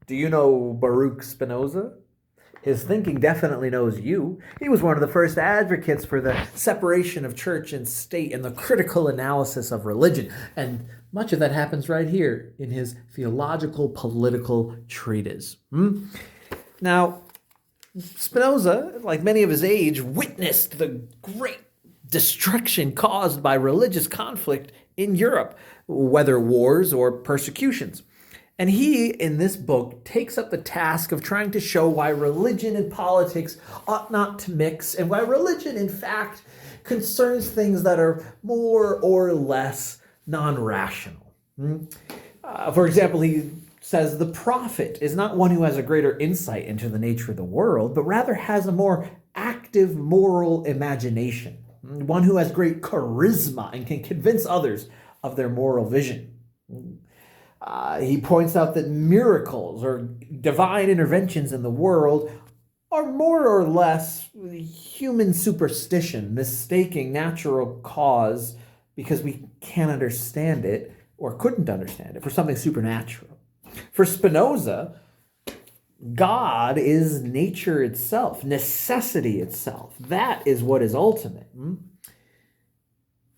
Do you know Baruch Spinoza? His thinking definitely knows you. He was one of the first advocates for the separation of church and state and the critical analysis of religion. And much of that happens right here in his theological political treatise. Now, Spinoza, like many of his age, witnessed the great destruction caused by religious conflict in Europe, whether wars or persecutions. And he, in this book, takes up the task of trying to show why religion and politics ought not to mix, and why religion, in fact, concerns things that are more or less non-rational. For example, he says the prophet is not one who has a greater insight into the nature of the world, but rather has a more active moral imagination, one who has great charisma and can convince others of their moral vision. He points out that miracles or divine interventions in the world are more or less human superstition, mistaking natural cause because we can't understand it or couldn't understand it for something supernatural. For Spinoza, God is nature itself, necessity itself. That is what is ultimate.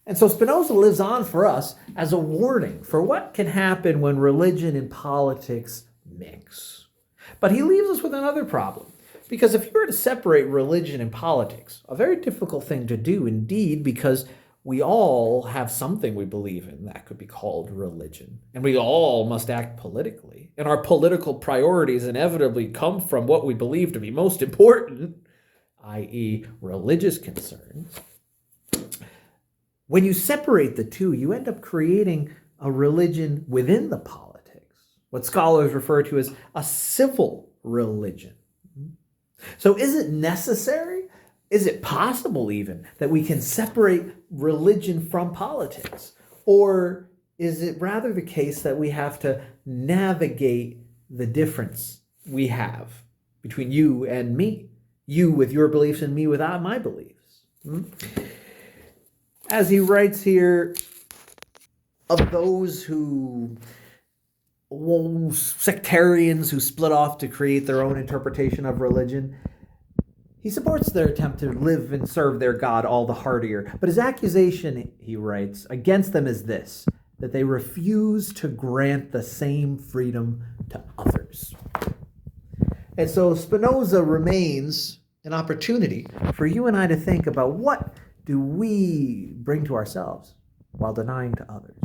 And so Spinoza lives on for us as a warning for what can happen when religion and politics mix. But he leaves us with another problem. Because if you were to separate religion and politics, a very difficult thing to do indeed, because we all have something we believe in that could be called religion. And we all must act politically. And our political priorities inevitably come from what we believe to be most important, i.e., religious concerns. When you separate the two, you end up creating a religion within the politics, what scholars refer to as a civil religion. So is it necessary? Is it possible even that we can separate religion from politics? Or is it rather the case that we have to navigate the difference we have between you and me? You with your beliefs and me without my beliefs. As he writes here, of those sectarians who split off to create their own interpretation of religion, he supports their attempt to live and serve their God all the heartier. But his accusation, he writes, against them is this, that they refuse to grant the same freedom to others. And so Spinoza remains an opportunity for you and I to think about what do we bring to ourselves while denying to others.